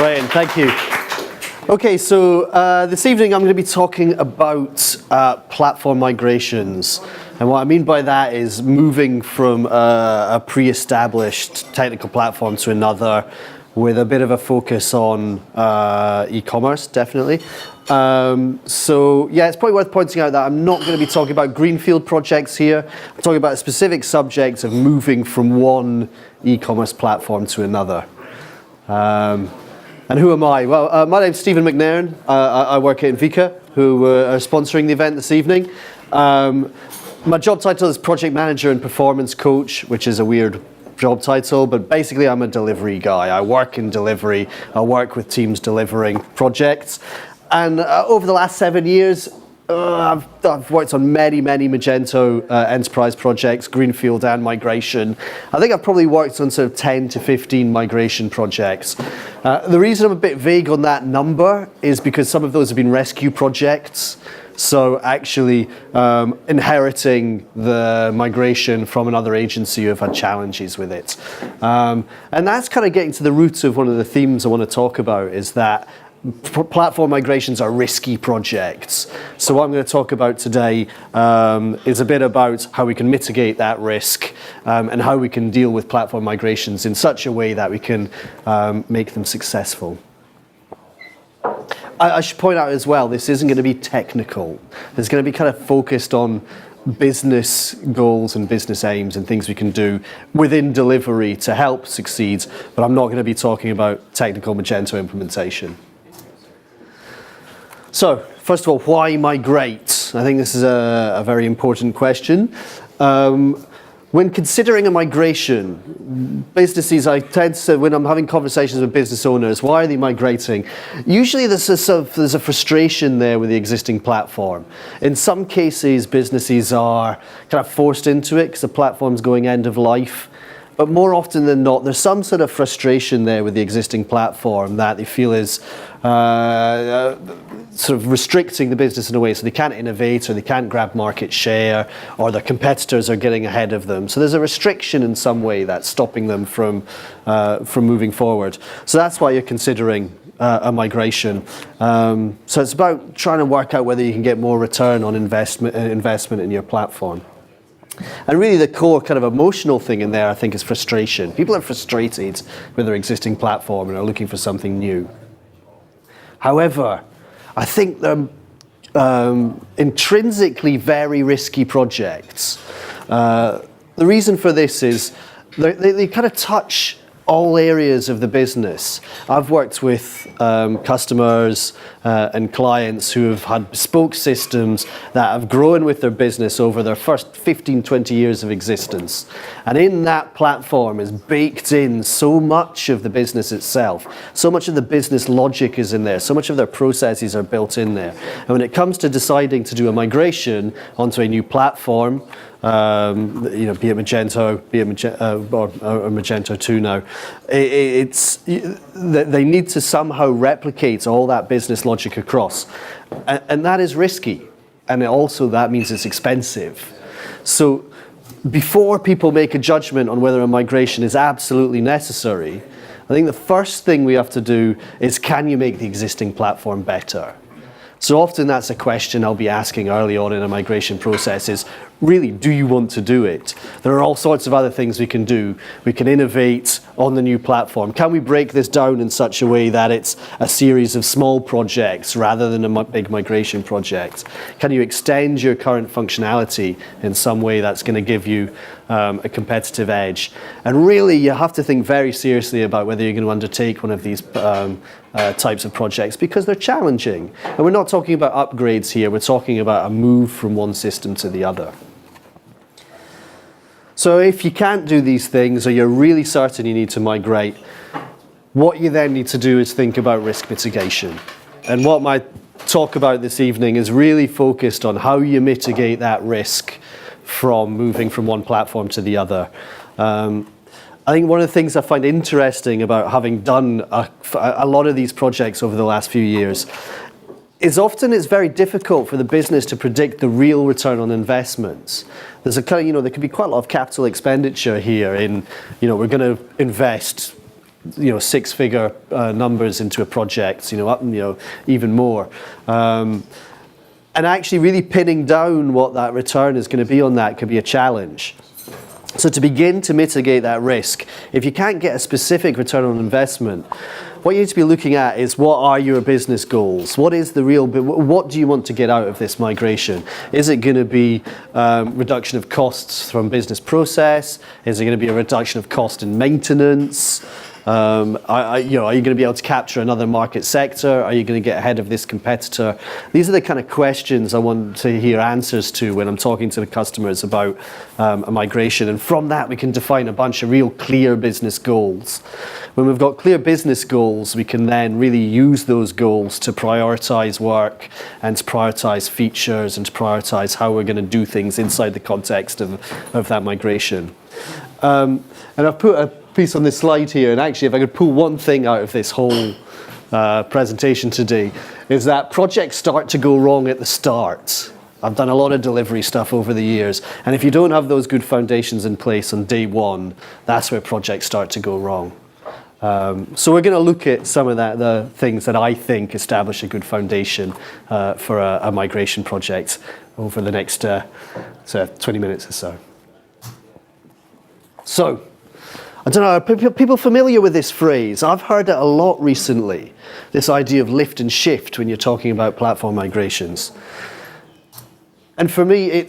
Brilliant, thank you. Okay, so this evening I'm going to be talking about platform migrations. And what I mean by that is moving from a pre-established technical platform to another with a bit of a focus on e-commerce, definitely. So yeah, it's probably worth pointing out that I'm not going to be talking about greenfield projects here. I'm talking about a specific subject of moving from one e-commerce platform to another. And who am I? Well, my name's Stephen McNairn. I work at Invika, who are sponsoring the event this evening. My job title is Project Manager and Performance Coach, which is a weird job title, but basically I'm a delivery guy. I work in delivery. I work with teams delivering projects. And over the last 7 years, I've worked on many Magento enterprise projects, greenfield and migration. I think I've probably worked on sort of 10 to 15 migration projects. The reason I'm a bit vague on that number is because some of those have been rescue projects. So actually inheriting the migration from another agency who have had challenges with it. And that's kind of getting to the root of one of the themes I want to talk about, is that platform migrations are risky projects. So what I'm going to talk about today is a bit about how we can mitigate that risk and how we can deal with platform migrations in such a way that we can make them successful. I should point out as well, this isn't going to be technical. It's going to be kind of focused on business goals and business aims and things we can do within delivery to help succeed, but I'm not going to be talking about technical Magento implementation. So, first of all, why migrate? I think this is a very important question. When considering a migration, businesses, I tend to, when I'm having conversations with business owners, why are they migrating? Usually there's a frustration there with the existing platform. In some cases, businesses are kind of forced into it because the platform's going end of life. But more often than not, there's some sort of frustration there with the existing platform that they feel is sort of restricting the business in a way, so they can't innovate or they can't grab market share, or their competitors are getting ahead of them. So there's a restriction in some way that's stopping them from moving forward. So that's why you're considering a migration. So it's about trying to work out whether you can get more return on investment in your platform. And really the core kind of emotional thing in there, I think, is frustration. People are frustrated with their existing platform and are looking for something new. However, I think they're intrinsically very risky projects. The reason for this is they kind of touch all areas of the business. I've worked with customers and clients who have had bespoke systems that have grown with their business over their first 15, 20 years of existence. And in that platform is baked in so much of the business itself. So much of the business logic is in there. So much of their processes are built in there. And when it comes to deciding to do a migration onto a new platform, be it Magento, or Magento 2 now, they need to somehow replicate all that business logic across. And that is risky. And also that means it's expensive. So before people make a judgment on whether a migration is absolutely necessary, I think the first thing we have to do is, can you make the existing platform better? So often that's a question I'll be asking early on in a migration process is, really, do you want to do it? There are all sorts of other things we can do. We can innovate on the new platform. Can we break this down in such a way that it's a series of small projects rather than a big migration project? Can you extend your current functionality in some way that's going to give you a competitive edge? And really, you have to think very seriously about whether you're going to undertake one of these types of projects, because they're challenging. And we're not talking about upgrades here. We're talking about a move from one system to the other. So if you can't do these things, or you're really certain you need to migrate, what you then need to do is think about risk mitigation. And what my talk about this evening is really focused on how you mitigate that risk from moving from one platform to the other. I think one of the things I find interesting about having done a lot of these projects over the last few years is often it's very difficult for the business to predict the real return on investments. There's a kind of, there can be quite a lot of capital expenditure here in, we're going to invest six-figure numbers into a project, up, even more. And actually really pinning down what that return is going to be on that could be a challenge. So to begin to mitigate that risk, if you can't get a specific return on investment, what you need to be looking at is what are your business goals? What is the real, what do you want to get out of this migration? Is it going to be reduction of costs from business process? Is it going to be a reduction of cost in maintenance? Are you going to be able to capture another market sector? Are you going to get ahead of this competitor? These are the kind of questions I want to hear answers to when I'm talking to the customers about a migration. And from that, we can define a bunch of real clear business goals. When we've got clear business goals, we can then really use those goals to prioritize work and to prioritize features and to prioritize how we're going to do things inside the context of that migration. And I've put a piece on this slide here, and actually if I could pull one thing out of this whole presentation today, is that projects start to go wrong at the start. I've done a lot of delivery stuff over the years, and if you don't have those good foundations in place on day one, that's where projects start to go wrong. So we're going to look at some of the things that I think establish a good foundation for a migration project over the next 20 minutes or so. So, I don't know, are people familiar with this phrase? I've heard it a lot recently, this idea of lift and shift when you're talking about platform migrations. And for me,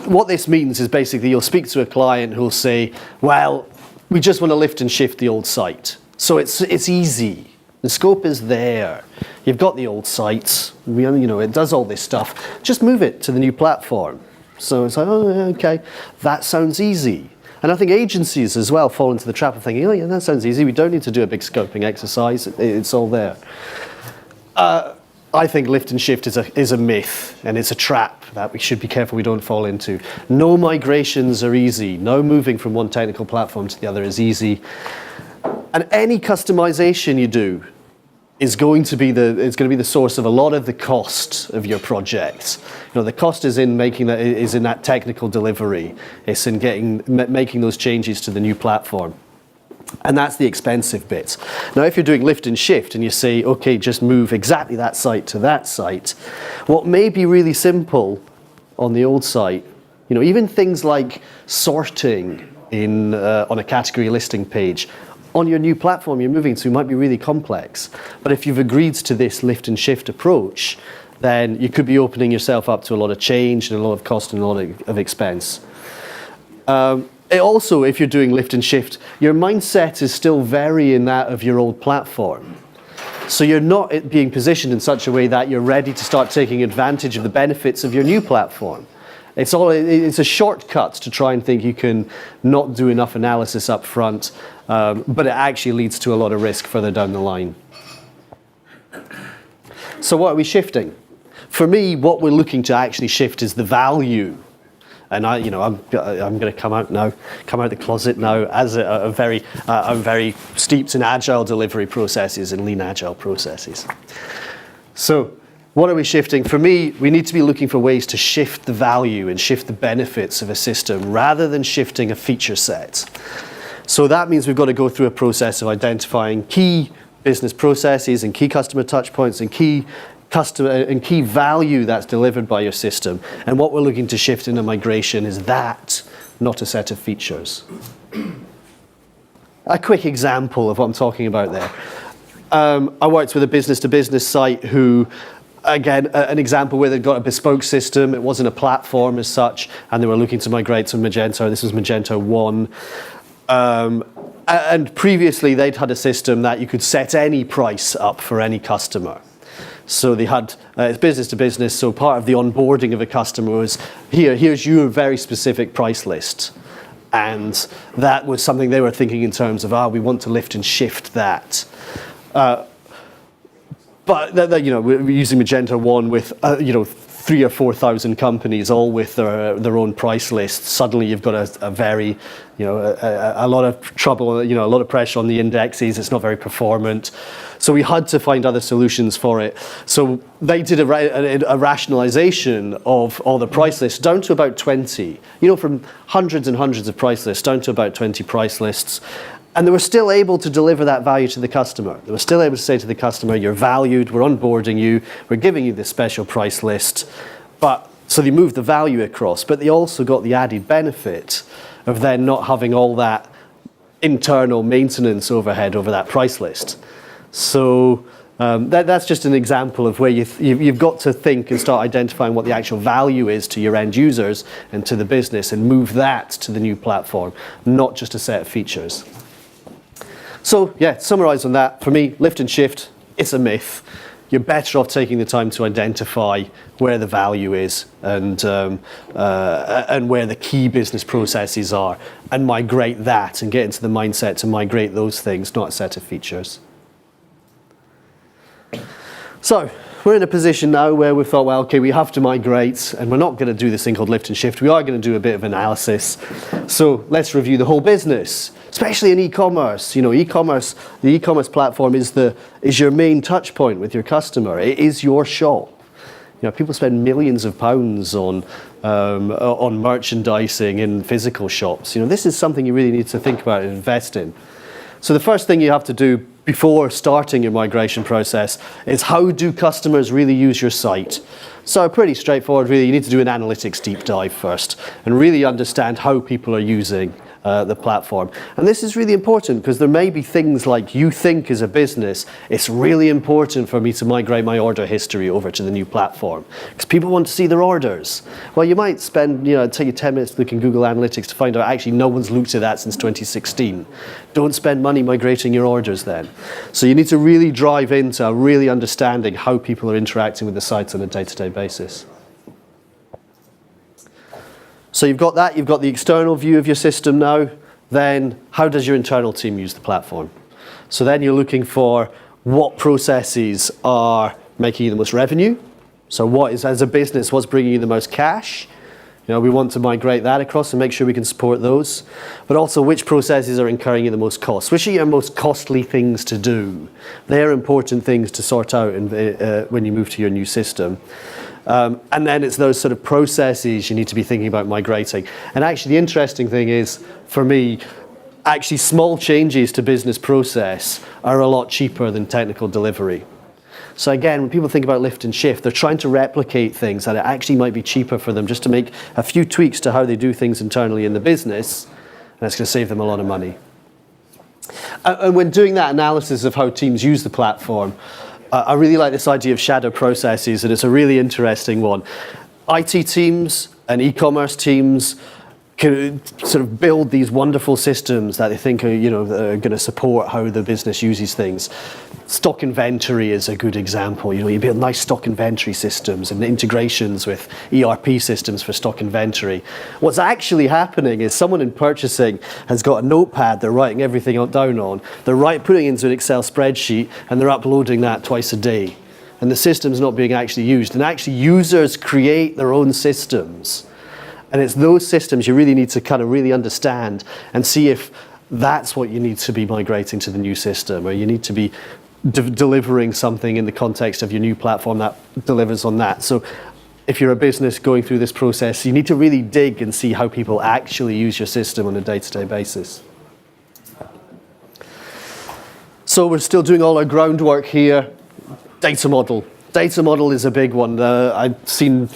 what this means is basically you'll speak to a client who'll say, well, we just want to lift and shift the old site. So it's easy. The scope is there. You've got the old site. It does all this stuff. Just move it to the new platform. So it's like, oh, okay, that sounds easy. And I think agencies as well fall into the trap of thinking, oh yeah, that sounds easy. We don't need to do a big scoping exercise. It's all there. I think lift and shift is a myth, and it's a trap that we should be careful we don't fall into. No migrations are easy. No moving from one technical platform to the other is easy. And any customization you do is going to be the source of a lot of the cost of your project. The cost is in that technical delivery. It's in making those changes to the new platform. And that's the expensive bit. Now, if you're doing lift and shift and you say, okay, just move exactly that site to that site, what may be really simple on the old site, even things like sorting on a category listing page, on your new platform you're moving to might be really complex. But if you've agreed to this lift and shift approach, then you could be opening yourself up to a lot of change and a lot of cost and a lot of expense. Also, if you're doing lift and shift, your mindset is still very in that of your old platform. So you're not being positioned in such a way that you're ready to start taking advantage of the benefits of your new platform. It's a shortcut to try and think you can not do enough analysis up front, but it actually leads to a lot of risk further down the line. So what are we shifting? For me, what we're looking to actually shift is the value. And I'm going to come out the closet now as I'm very steeped in agile delivery processes and lean agile processes. So, what are we shifting? For me, we need to be looking for ways to shift the value and shift the benefits of a system rather than shifting a feature set. So that means we've got to go through a process of identifying key business processes and key customer touch points and key value that's delivered by your system. And what we're looking to shift in a migration is that, not a set of features. A quick example of what I'm talking about there. I worked with a business-to-business site who, again, an example where they'd got a bespoke system. It wasn't a platform as such, and they were looking to migrate to Magento. This was Magento 1. And previously, they'd had a system that you could set any price up for any customer. So they had, it's business to business, so part of the onboarding of a customer was, here's your very specific price list. And that was something they were thinking in terms of, we want to lift and shift that. But we're using Magento 1 with 3,000 or 4,000 companies, all with their own price lists. Suddenly, you've got a very, a lot of trouble, a lot of pressure on the indexes. It's not very performant. So we had to find other solutions for it. So they did a rationalization of all the price lists down to about 20. From hundreds and hundreds of price lists down to about 20 price lists. And they were still able to deliver that value to the customer. They were still able to say to the customer, you're valued, we're onboarding you, we're giving you this special price list. So they moved the value across, but they also got the added benefit of then not having all that internal maintenance overhead over that price list. So that's just an example of where you've got to think and start identifying what the actual value is to your end users and to the business and move that to the new platform, not just a set of features. So yeah, summarize on that. For me, lift and shift, it's a myth. You're better off taking the time to identify where the value is and where the key business processes are and migrate that and get into the mindset to migrate those things, not a set of features. So we're in a position now where we've thought, well, okay, we have to migrate and we're not going to do this thing called lift and shift. We are going to do a bit of analysis. So let's review the whole business, especially in e-commerce. You know, e-commerce, the e-commerce platform is your main touch point with your customer. It is your shop. You know, people spend millions of pounds on merchandising in physical shops. You know, this is something you really need to think about and invest in. So the first thing you have to do before starting your migration process is how do customers really use your site? So pretty straightforward really, you need to do an analytics deep dive first and really understand how people are using the platform. And this is really important because there may be things like you think as a business, it's really important for me to migrate my order history over to the new platform because people want to see their orders. Well, you might spend, take you 10 minutes to look in Google Analytics to find out actually no one's looked at that since 2016. Don't spend money migrating your orders then. So you need to really drive into really understanding how people are interacting with the sites on a day-to-day basis. So you've got that, you've got the external view of your system now, then how does your internal team use the platform? So then you're looking for what processes are making you the most revenue. So what is, as a business, what's bringing you the most cash? We want to migrate that across and make sure we can support those. But also which processes are incurring you the most costs? Which are your most costly things to do? They're important things to sort out when you move to your new system. And then it's those sort of processes you need to be thinking about migrating. And actually the interesting thing is, for me, actually small changes to business process are a lot cheaper than technical delivery. So again, when people think about lift and shift, they're trying to replicate things that it actually might be cheaper for them just to make a few tweaks to how they do things internally in the business, and it's going to save them a lot of money. And when doing that analysis of how teams use the platform, I really like this idea of shadow processes, and it's a really interesting one. IT teams and e-commerce teams can sort of build these wonderful systems that they think are, are going to support how the business uses things. Stock inventory is a good example. You build nice stock inventory systems and integrations with ERP systems for stock inventory. What's actually happening is someone in purchasing has got a notepad they're writing everything down on. They're putting it into an Excel spreadsheet and they're uploading that twice a day. And the system's not being actually used. And actually users create their own systems. And it's those systems you really need to kind of really understand and see if that's what you need to be migrating to the new system, or you need to be delivering something in the context of your new platform that delivers on that. So if you're a business going through this process, you need to really dig and see how people actually use your system on a day-to-day basis. So we're still doing all our groundwork here. Data model. Data model is a big one. I've seen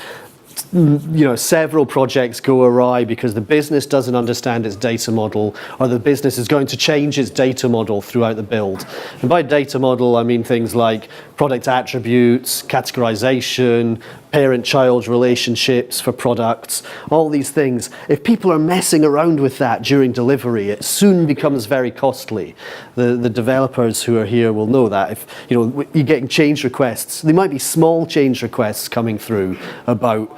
several projects go awry because the business doesn't understand its data model, or the business is going to change its data model throughout the build. And by data model, I mean things like product attributes, categorization, parent-child relationships for products, all these things. If people are messing around with that during delivery, it soon becomes very costly. The developers who are here will know that. If you're getting change requests, there might be small change requests coming through about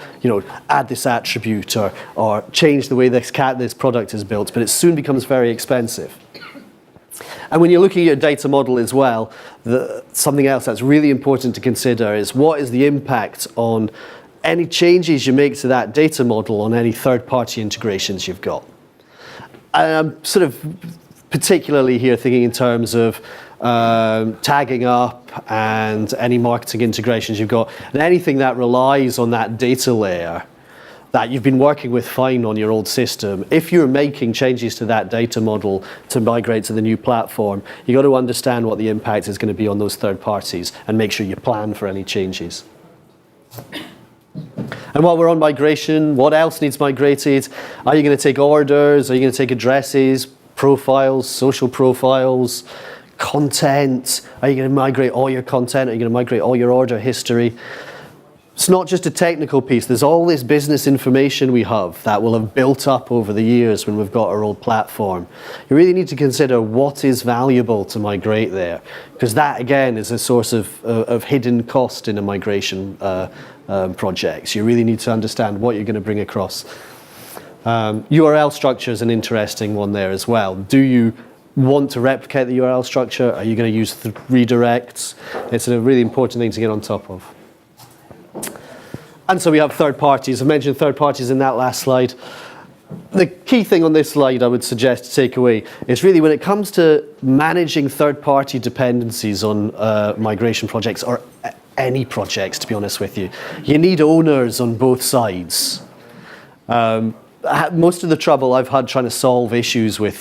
add this attribute or change the way this product is built, but it soon becomes very expensive. And when you're looking at your data model as well, something else that's really important to consider is what is the impact on any changes you make to that data model on any third-party integrations you've got. And I'm sort of particularly here thinking in terms of tagging up and any marketing integrations you've got, and anything that relies on that data layer that you've been working with fine on your old system, if you're making changes to that data model to migrate to the new platform, you've got to understand what the impact is going to be on those third parties and make sure you plan for any changes. And while we're on migration, what else needs migrated? Are you going to take orders? Are you going to take addresses, profiles, social profiles, content? Are you going to migrate all your content? Are you going to migrate all your order history? It's not just a technical piece. There's all this business information we have that will have built up over the years when we've got our old platform. You really need to consider what is valuable to migrate there, because that, again, is a source of hidden cost in a migration project. You really need to understand what you're going to bring across. URL structure is an interesting one there as well. Do you want to replicate the URL structure? Are you going to use redirects? It's a really important thing to get on top of. And so we have third parties. I mentioned third parties in that last slide. The key thing on this slide I would suggest to take away is really when it comes to managing third-party dependencies on migration projects, or any projects, to be honest with you, you need owners on both sides. Most of the trouble I've had trying to solve issues with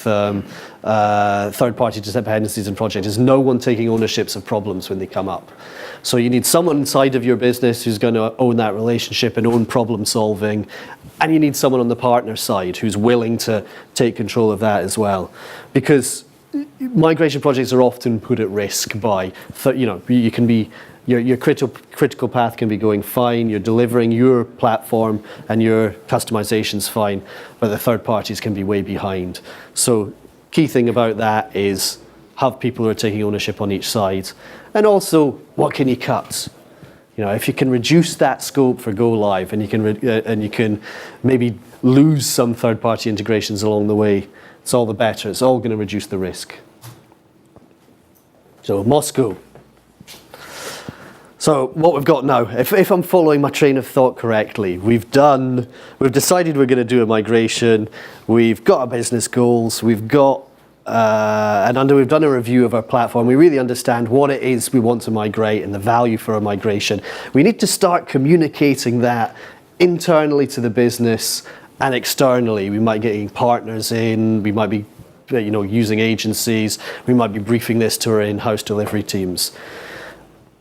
third-party dependencies in projects is no one taking ownerships of problems when they come up. So you need someone inside of your business who's going to own that relationship and own problem solving, and you need someone on the partner side who's willing to take control of that as well. Because migration projects are often put at risk by, you can be, your critical path can be going fine, you're delivering your platform and your customization's fine, but the third parties can be way behind. So key thing about that is have people who are taking ownership on each side. And also, what can you cut? If you can reduce that scope for go live, and you can maybe lose some third-party integrations along the way, it's all the better. It's all going to reduce the risk. So Moscow. So what we've got now, if I'm following my train of thought correctly, we've decided we're going to do a migration. We've got our business goals. We've done a review of our platform. We really understand what it is we want to migrate and the value for a migration. We need to start communicating that internally to the business and externally. We might be getting partners in, we might be using agencies, we might be briefing this to our in-house delivery teams.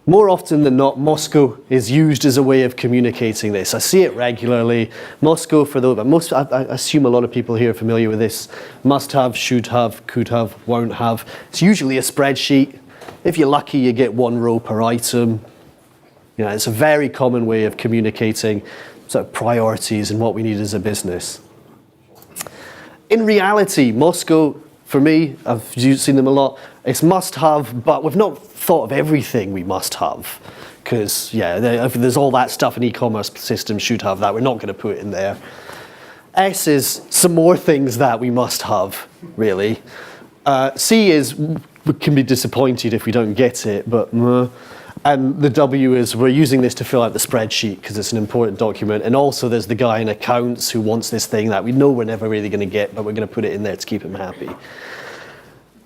More often than not, Moscow is used as a way of communicating this. I see it regularly. Moscow, I assume a lot of people here are familiar with this. Must have, should have, could have, won't have. It's usually a spreadsheet. If you're lucky, you get one row per item. It's a very common way of communicating sort of priorities and what we need as a business. In reality, Moscow, for me, I've seen them a lot, it's must have, but we've not thought of everything we must have. Because, there's all that stuff in e-commerce systems should have that. We're not going to put in there. S is some more things that we must have, really. C is we can be disappointed if we don't get it, but and the W is we're using this to fill out the spreadsheet because it's an important document. And also there's the guy in accounts who wants this thing that we know we're never really going to get, but we're going to put it in there to keep him happy.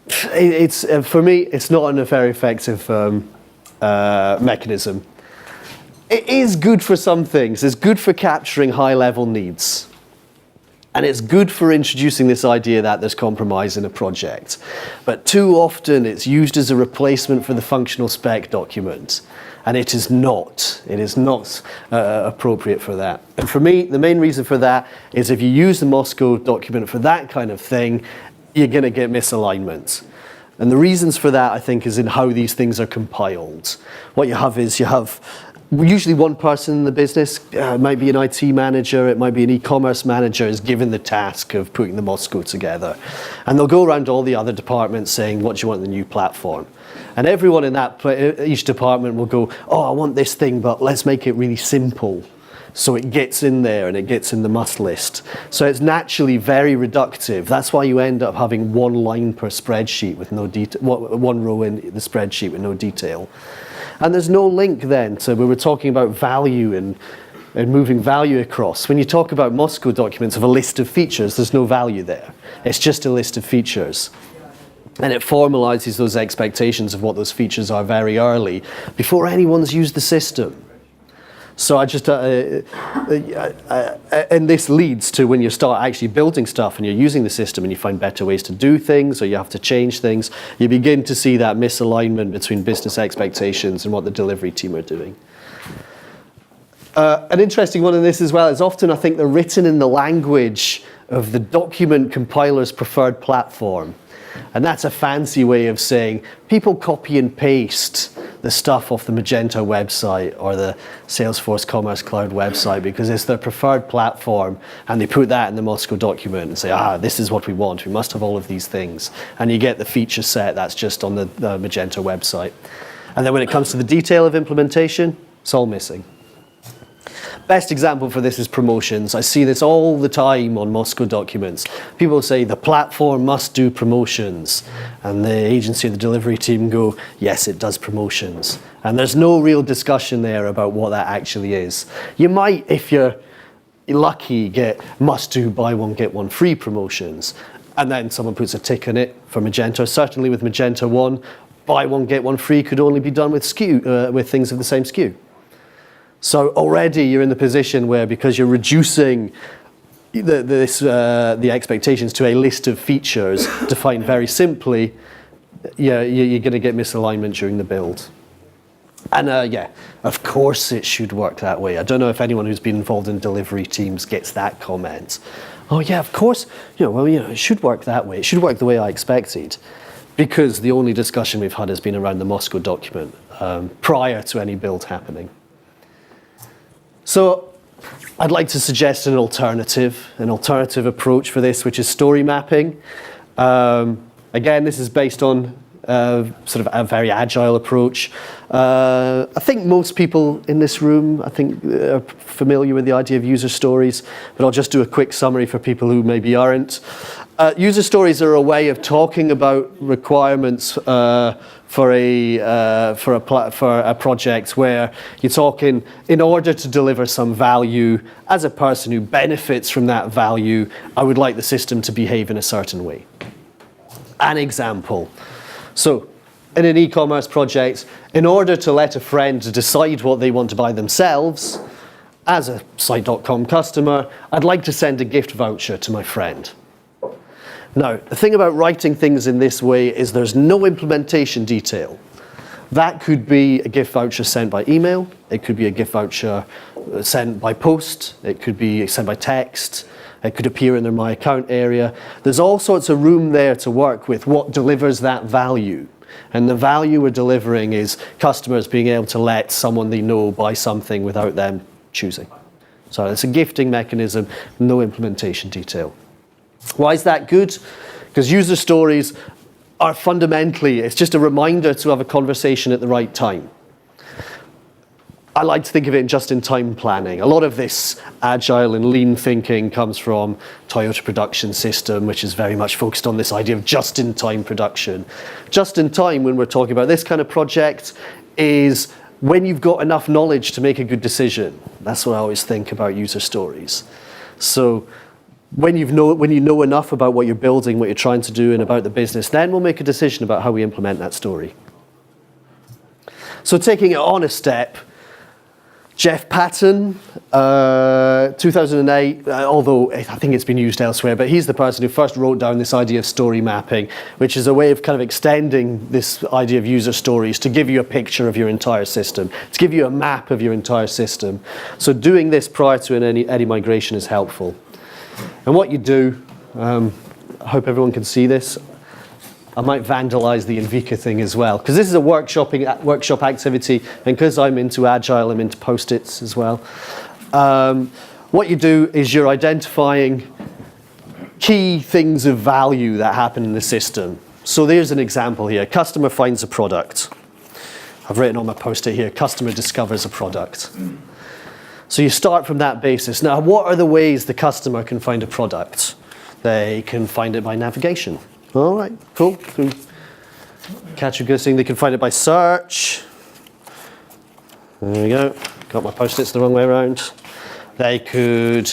For me, it's not a very effective mechanism. It is good for some things. It's good for capturing high-level needs. And it's good for introducing this idea that there's compromise in a project. But too often it's used as a replacement for the functional spec document. And it is not. It is not appropriate for that. And for me, the main reason for that is if you use the Moscow document for that kind of thing, you're going to get misalignment. And the reasons for that, I think, is in how these things are compiled. What you have is usually one person in the business, it might be an IT manager, it might be an e-commerce manager, is given the task of putting the Moscow together. And they'll go around all the other departments saying, what do you want in the new platform? And everyone in each department will go, oh, I want this thing, but let's make it really simple. So it gets in there and it gets in the must list. So it's naturally very reductive. That's why you end up having one line per spreadsheet with no detail, one row in the spreadsheet with no detail. And there's no link then to we were talking about value and moving value across. When you talk about Moscow documents of a list of features, there's no value there. It's just a list of features. And it formalizes those expectations of what those features are very early, before anyone's used the system. So and this leads to when you start actually building stuff and you're using the system and you find better ways to do things or you have to change things, you begin to see that misalignment between business expectations and what the delivery team are doing. An interesting one in this as well is often I think they're written in the language of the document compiler's preferred platform. And that's a fancy way of saying people copy and paste the stuff off the Magento website or the Salesforce Commerce Cloud website because it's their preferred platform, and they put that in the Moscow document and say, this is what we want, we must have all of these things. And you get the feature set that's just on the Magento website. And then when it comes to the detail of implementation, it's all missing. Best example for this is promotions. I see this all the time on Moscow documents. People say the platform must do promotions. And the agency or the delivery team go, yes, it does promotions. And there's no real discussion there about what that actually is. You might, if you're lucky, get must do buy one, get one free promotions. And then someone puts a tick on it for Magento. Certainly with Magento 1, buy one, get one free could only be done with with things of the same SKU. So already you're in the position where, because you're reducing the expectations to a list of features defined very simply, you're going to get misalignment during the build. And of course it should work that way. I don't know if anyone who's been involved in delivery teams gets that comment. Oh yeah, of course. It should work that way. It should work the way I expected. Because the only discussion we've had has been around the Moscow document prior to any build happening. So I'd like to suggest an alternative approach for this, which is story mapping. Again, this is based on sort of a very agile approach. I think most people in this room, are familiar with the idea of user stories, but I'll just do a quick summary for people who maybe aren't. User stories are a way of talking about requirements for a project where you're talking, in order to deliver some value, as a person who benefits from that value, I would like the system to behave in a certain way. An example. So, in an e-commerce project, in order to let a friend decide what they want to buy themselves, as a Site.com customer, I'd like to send a gift voucher to my friend. Now, the thing about writing things in this way is there's no implementation detail. That could be a gift voucher sent by email, it could be a gift voucher sent by post, it could be sent by text, it could appear in their My Account area. There's all sorts of room there to work with what delivers that value. And the value we're delivering is customers being able to let someone they know buy something without them choosing. So it's a gifting mechanism, no implementation detail. Why is that good? Because user stories are fundamentally, it's just a reminder to have a conversation at the right time. I like to think of it in just-in-time planning. A lot of this agile and lean thinking comes from Toyota Production System, which is very much focused on this idea of just-in-time production. Just-in-time, when we're talking about this kind of project, is when you've got enough knowledge to make a good decision. That's what I always think about user stories. So when you know enough about what you're building, what you're trying to do, and about the business, then we'll make a decision about how we implement that story. So taking it on a step, Jeff Patton, 2008, although I think it's been used elsewhere, but he's the person who first wrote down this idea of story mapping, which is a way of kind of extending this idea of user stories to give you a picture of your entire system, to give you a map of your entire system. So doing this prior to any migration is helpful. And what you do, I hope everyone can see this. I might vandalize the Invika thing as well, because this is a workshop activity, and because I'm into Agile, I'm into Post-its as well. What you do is you're identifying key things of value that happen in the system. So there's an example here. Customer finds a product. I've written on my Post-it here, customer discovers a product. So you start from that basis. Now, what are the ways the customer can find a product? They can find it by navigation. All right, cool. Catch a good thing. They can find it by search. There we go. Got my Post-its the wrong way around. They could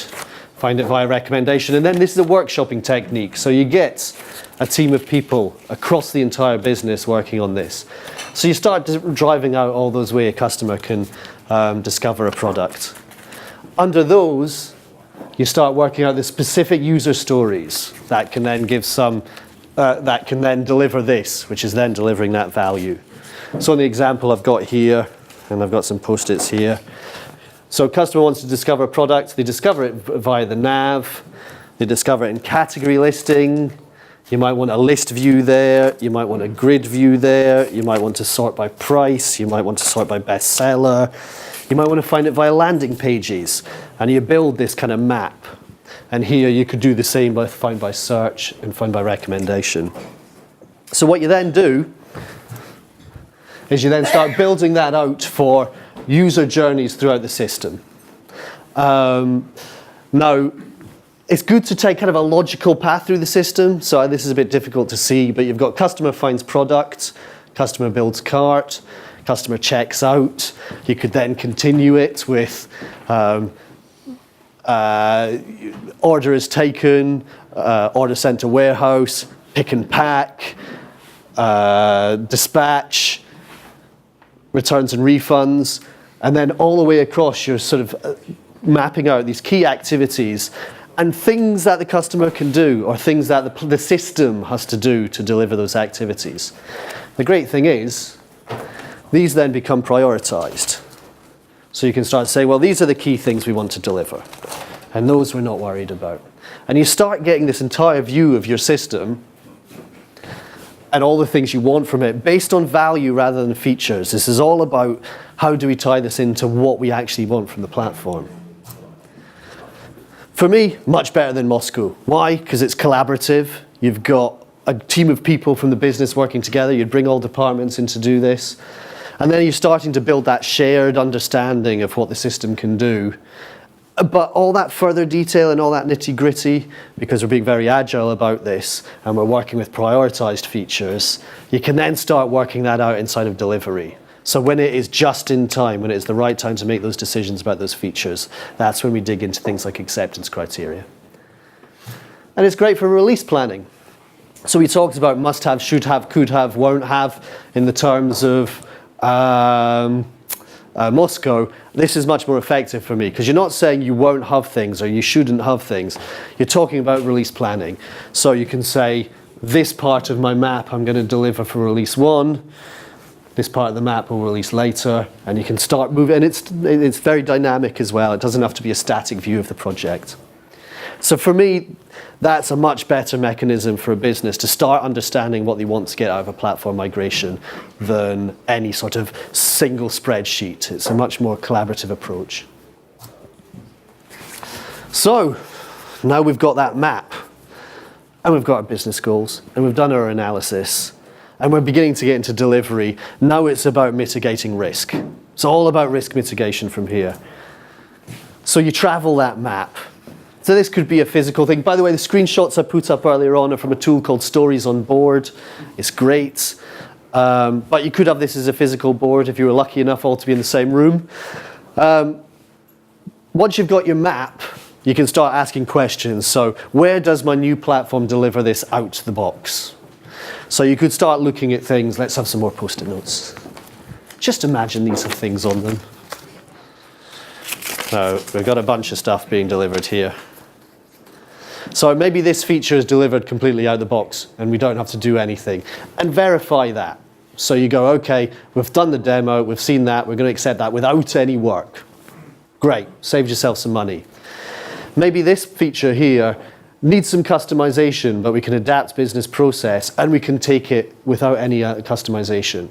find it via recommendation. And then this is a workshopping technique. So you get a team of people across the entire business working on this. So you start driving out all those ways a customer can discover a product. Under those, you start working out the specific user stories that can then give that can then deliver this, which is then delivering that value. So in the example I've got here, and I've got some post-its here. So a customer wants to discover a product. They discover it via the nav. They discover it in category listing. You might want a list view there. You might want a grid view there. You might want to sort by price. You might want to sort by bestseller. You might want to find it via landing pages. And you build this kind of map. And here you could do the same, both find by search and find by recommendation. So what you then do is you then start building that out for user journeys throughout the system. Now, it's good to take kind of a logical path through the system. So this is a bit difficult to see, but you've got customer finds product, customer builds cart, customer checks out. You could then continue it with order is taken, order sent to warehouse, pick and pack, dispatch, returns and refunds, and then all the way across you're sort of mapping out these key activities and things that the customer can do or things that the system has to do to deliver those activities. The great thing is, these then become prioritized. So you can start to say, well, these are the key things we want to deliver, and those we're not worried about. And you start getting this entire view of your system and all the things you want from it based on value rather than features. This is all about how do we tie this into what we actually want from the platform. For me, much better than Moscow. Why? Because it's collaborative. You've got a team of people from the business working together. You'd bring all departments in to do this. And then you're starting to build that shared understanding of what the system can do. But all that further detail and all that nitty-gritty, because we're being very agile about this and we're working with prioritized features, you can then start working that out inside of delivery. So when it is just in time, when it is the right time to make those decisions about those features, that's when we dig into things like acceptance criteria. And it's great for release planning. So we talked about must have, should have, could have, won't have in the terms of Moscow. This is much more effective for me because you're not saying you won't have things or you shouldn't have things. You're talking about release planning. So you can say, this part of my map I'm going to deliver for release 1. This part of the map will release later, and you can start moving. And it's very dynamic as well. It doesn't have to be a static view of the project. So for me, that's a much better mechanism for a business to start understanding what they want to get out of a platform migration than any sort of single spreadsheet. It's a much more collaborative approach. So now we've got that map, and we've got our business goals, and we've done our analysis, and we're beginning to get into delivery. Now it's about mitigating risk. It's all about risk mitigation from here. So you travel that map. So this could be a physical thing. By the way, the screenshots I put up earlier on are from a tool called Stories on Board. It's great. But you could have this as a physical board if you were lucky enough all to be in the same room. Once you've got your map, you can start asking questions. So where does my new platform deliver this out the box? So you could start looking at things. Let's have some more post-it notes. Just imagine these have things on them. So we've got a bunch of stuff being delivered here. So maybe this feature is delivered completely out the box and we don't have to do anything. And verify that. So you go, okay, we've done the demo, we've seen that, we're going to accept that without any work. Great, saved yourself some money. Maybe this feature here needs some customization, but we can adapt business process and we can take it without any customization.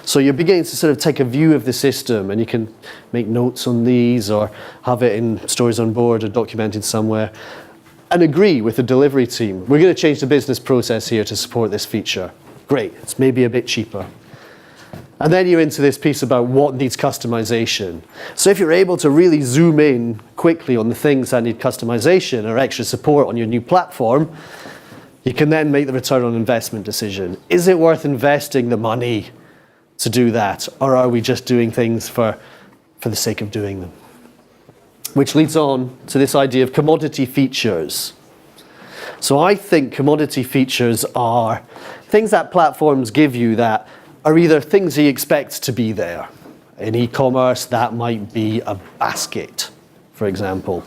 So you're beginning to sort of take a view of the system and you can make notes on these or have it in Stories on Board or documented somewhere and agree with the delivery team. We're going to change the business process here to support this feature. Great, it's maybe a bit cheaper. And then you're into this piece about what needs customization. So if you're able to really zoom in quickly on the things that need customization or extra support on your new platform, you can then make the return on investment decision. Is it worth investing the money to do that, or are we just doing things for the sake of doing them? Which leads on to this idea of commodity features. So I think commodity features are things that platforms give you that are either things you expect to be there. In e-commerce, that might be a basket, for example,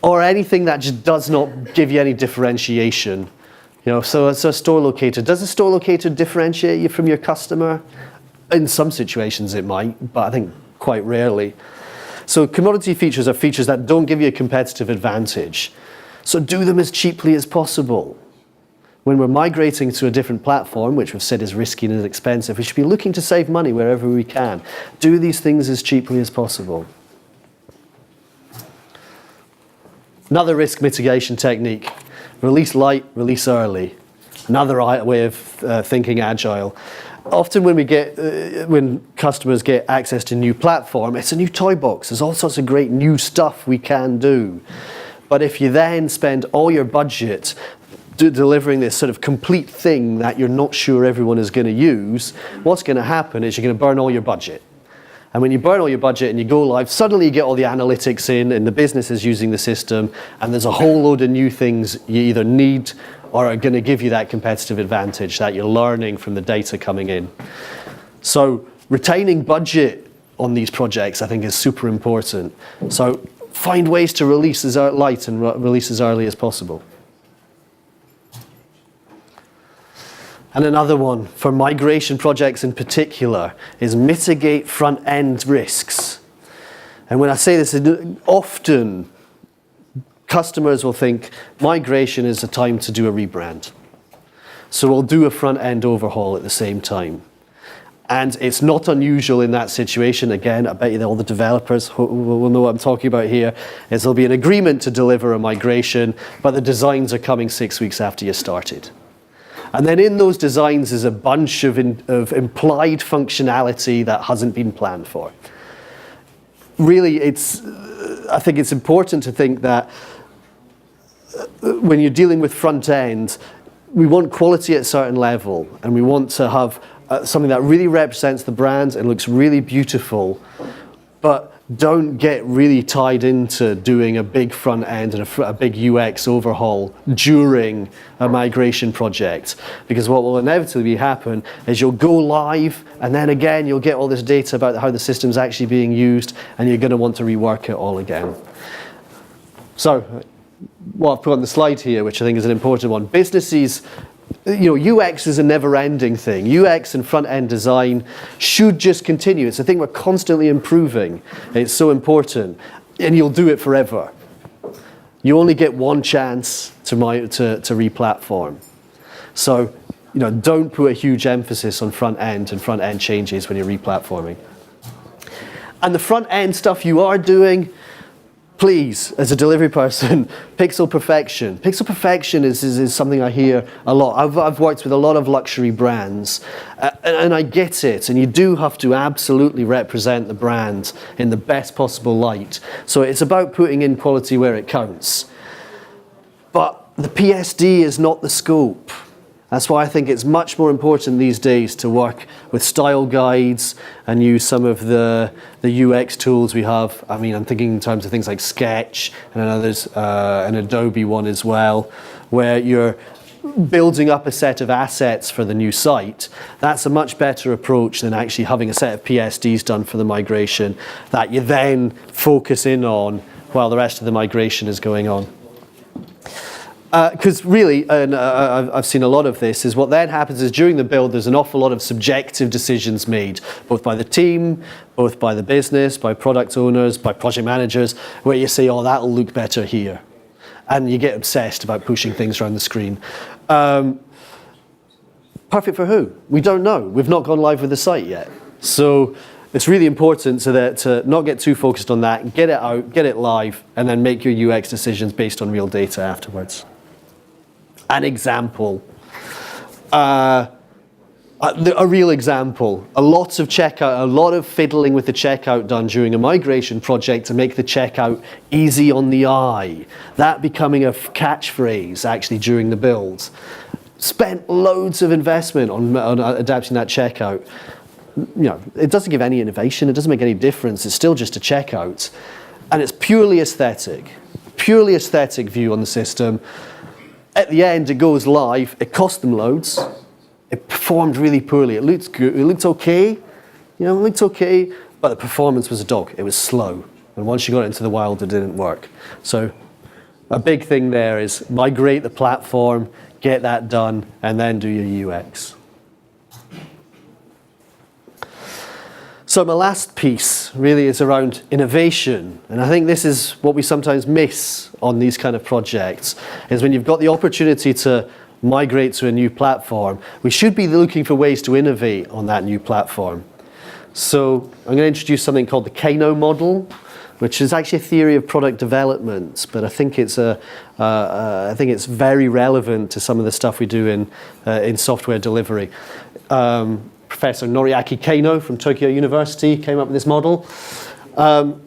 or anything that just does not give you any differentiation. So it's a store locator. Does a store locator differentiate you from your customer? In some situations it might, but I think quite rarely. So commodity features are features that don't give you a competitive advantage. So do them as cheaply as possible. When we're migrating to a different platform, which we've said is risky and is expensive, we should be looking to save money wherever we can. Do these things as cheaply as possible. Another risk mitigation technique, release light, release early. Another way of thinking agile. Often when customers get access to a new platform, it's a new toy box. There's all sorts of great new stuff we can do. But if you then spend all your budget delivering this sort of complete thing that you're not sure everyone is going to use, what's going to happen is you're going to burn all your budget. And when you burn all your budget and you go live, suddenly you get all the analytics in and the business is using the system, and there's a whole load of new things you either need or are going to give you that competitive advantage that you're learning from the data coming in. So retaining budget on these projects, I think, is super important. So find ways to release as light and release as early as possible. And another one, for migration projects in particular, is mitigate front-end risks. And when I say this, often customers will think migration is a time to do a rebrand. So we'll do a front-end overhaul at the same time. And it's not unusual in that situation. Again, I bet you that all the developers will know what I'm talking about here, is there'll be an agreement to deliver a migration, but the designs are coming 6 weeks after you started. And then in those designs is a bunch of implied functionality that hasn't been planned for. Really, I think it's important to think that when you're dealing with front end, we want quality at a certain level, and we want to have something that really represents the brand and looks really beautiful, but don't get really tied into doing a big front end and a big UX overhaul during a migration project. Because what will inevitably happen is you'll go live, and then again you'll get all this data about how the system's actually being used, and you're going to want to rework it all again. So what I've put on the slide here, which I think is an important one, businesses, UX is a never-ending thing. UX and front-end design should just continue. It's a thing we're constantly improving. It's so important, and you'll do it forever. You only get one chance to re-platform. So, don't put a huge emphasis on front-end and front-end changes when you're re-platforming. And the front-end stuff you are doing, please, as a delivery person, pixel perfection. Pixel perfection is something I hear a lot. I've worked with a lot of luxury brands, and I get it. And you do have to absolutely represent the brand in the best possible light. So it's about putting in quality where it counts. But the PSD is not the scope. That's why I think it's much more important these days to work with style guides and use some of the UX tools we have. I mean, I'm thinking in terms of things like Sketch, and there's an Adobe one as well, where you're building up a set of assets for the new site. That's a much better approach than actually having a set of PSDs done for the migration that you then focus in on while the rest of the migration is going on. Because really, and I've seen a lot of this, is what then happens is during the build there's an awful lot of subjective decisions made, both by the team, both by the business, by product owners, by project managers, where you say, oh, that'll look better here. And you get obsessed about pushing things around the screen. Perfect for who? We don't know. We've not gone live with the site yet. So it's really important to not get too focused on that, get it out, get it live, and then make your UX decisions based on real data afterwards. An example, a real example, a lot of fiddling with the checkout done during a migration project to make the checkout easy on the eye. That becoming a catchphrase actually during the build. Spent loads of investment on adapting that checkout. It doesn't give any innovation, it doesn't make any difference, it's still just a checkout. And it's purely aesthetic view on the system. At the end, it goes live, it cost them loads, it performed really poorly, it looked good, it looked okay, it looked okay, but the performance was a dog. It was slow. And once you got it into the wild, it didn't work. So a big thing there is migrate the platform, get that done, and then do your UX. So my last piece really is around innovation. And I think this is what we sometimes miss on these kind of projects, is when you've got the opportunity to migrate to a new platform, we should be looking for ways to innovate on that new platform. So I'm going to introduce something called the Kano model, which is actually a theory of product development, but I think it's very relevant to some of the stuff we do in software delivery. Professor Noriaki Kano from Tokyo University came up with this model. And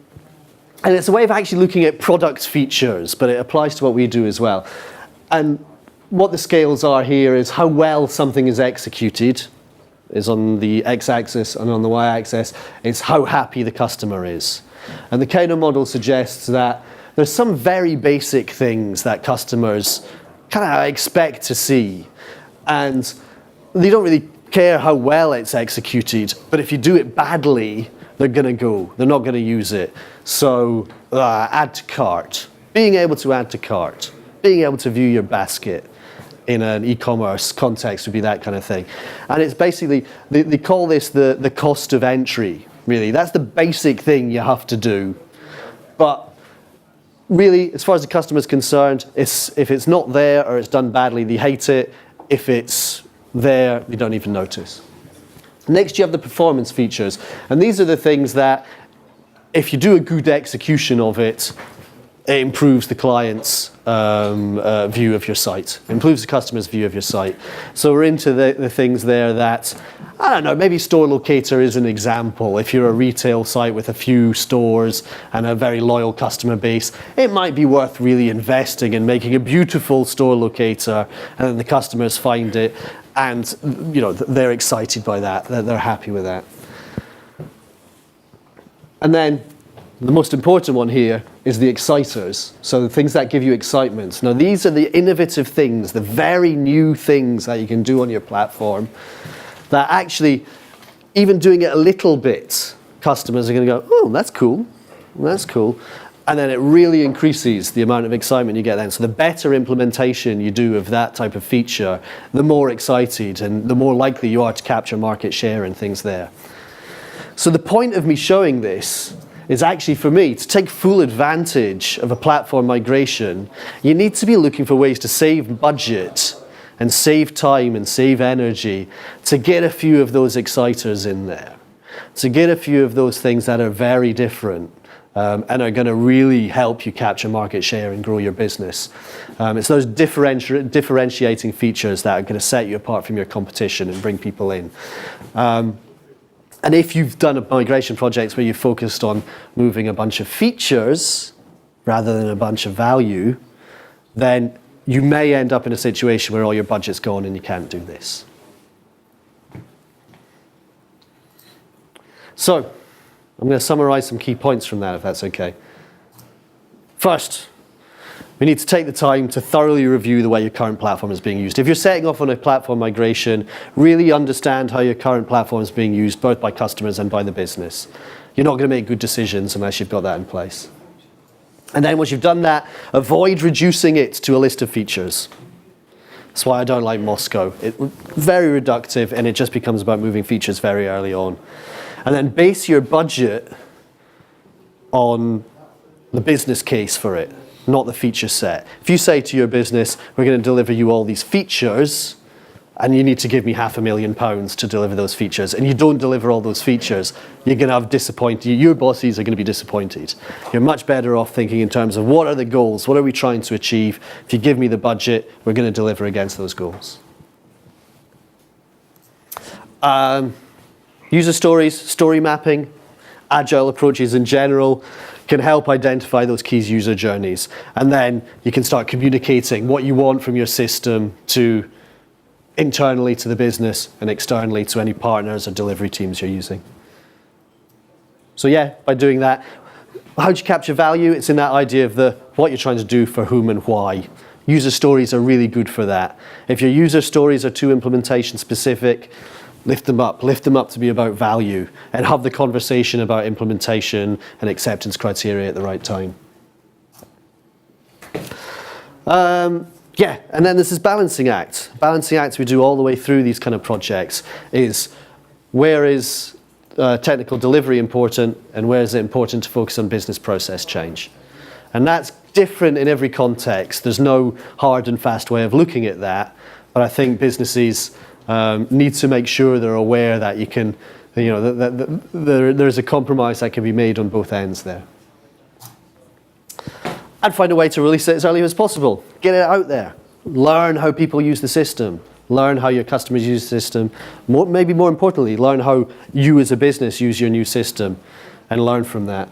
it's a way of actually looking at product features, but it applies to what we do as well. And what the scales are here is how well something is executed, is on the x-axis, and on the y-axis is how happy the customer is. And the Kano model suggests that there's some very basic things that customers kind of expect to see. And they don't really care how well it's executed, but if you do it badly, they're going to go. They're not going to use it. So add to cart. Being able to add to cart. Being able to view your basket in an e-commerce context would be that kind of thing. And it's basically, they call this the cost of entry, really. That's the basic thing you have to do. But really, as far as the customer's concerned, if it's not there or it's done badly, they hate it. If it's there, they don't even notice. Next, you have the performance features. And these are the things that, if you do a good execution of it, it improves the client's view of your site, improves the customer's view of your site. So we're into the things there that, I don't know, maybe store locator is an example. If you're a retail site with a few stores and a very loyal customer base, it might be worth really investing in making a beautiful store locator, and then the customers find it, and they're excited by that, they're happy with that. And then the most important one here is the exciters, so the things that give you excitement. Now these are the innovative things, the very new things that you can do on your platform that actually, even doing it a little bit, customers are going to go, oh, that's cool, that's cool. And then it really increases the amount of excitement you get then. So the better implementation you do of that type of feature, the more excited and the more likely you are to capture market share and things there. So the point of me showing this is actually, for me, to take full advantage of a platform migration, you need to be looking for ways to save budget and save time and save energy to get a few of those exciters in there, to get a few of those things that are very different and are going to really help you capture market share and grow your business. It's those differentiating features that are going to set you apart from your competition and bring people in. And if you've done a migration project where you've focused on moving a bunch of features rather than a bunch of value, then you may end up in a situation where all your budget's gone and you can't do this. So, I'm going to summarize some key points from that, if that's okay. First, we need to take the time to thoroughly review the way your current platform is being used. If you're setting off on a platform migration, really understand how your current platform is being used, both by customers and by the business. You're not going to make good decisions unless you've got that in place. And then once you've done that, avoid reducing it to a list of features. That's why I don't like Moscow. It's very reductive, and it just becomes about moving features very early on. And then base your budget on the business case for it, not the feature set. If you say to your business, we're going to deliver you all these features, and you need to give me £500,000 to deliver those features, and you don't deliver all those features, you're going to have disappointed, your bosses are going to be disappointed. You're much better off thinking in terms of what are the goals, what are we trying to achieve? If you give me the budget, we're going to deliver against those goals. User stories, story mapping, agile approaches in general can help identify those key user journeys. And then you can start communicating what you want from your system to internally to the business and externally to any partners or delivery teams you're using. So yeah, by doing that, how do you capture value? It's in that idea of what you're trying to do, for whom and why. User stories are really good for that. If your user stories are too implementation specific, Lift them up to be about value, and have the conversation about implementation and acceptance criteria at the right time. Yeah, and then this is balancing act. Balancing act we do all the way through these kind of projects is where is technical delivery important and where is it important to focus on business process change. And that's different in every context. There's no hard and fast way of looking at that, but I think businesses need to make sure they're aware that you can, there's a compromise that can be made on both ends there. And find a way to release it as early as possible. Get it out there. Learn how people use the system. Learn how your customers use the system. Maybe more importantly, learn how you as a business use your new system and learn from that.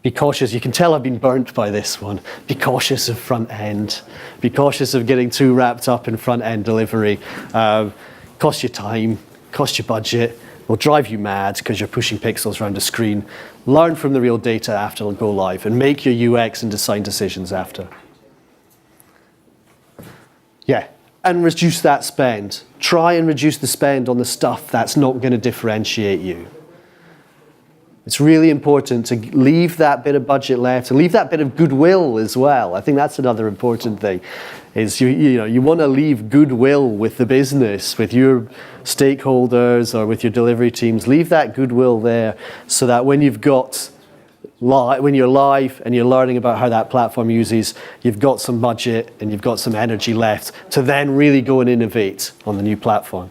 Be cautious. You can tell I've been burnt by this one. Be cautious of front end. Be cautious of getting too wrapped up in front end delivery. Cost you time, cost you budget, will drive you mad because you're pushing pixels around a screen. Learn from the real data after it'll go live and make your UX and design decisions after. Yeah, and reduce that spend. Try and reduce the spend on the stuff that's not going to differentiate you. It's really important to leave that bit of budget left and leave that bit of goodwill as well. I think that's another important thing, is you want to leave goodwill with the business, with your stakeholders or with your delivery teams. Leave that goodwill there so that when when you're live and you're learning about how that platform uses, you've got some budget and you've got some energy left to then really go and innovate on the new platform.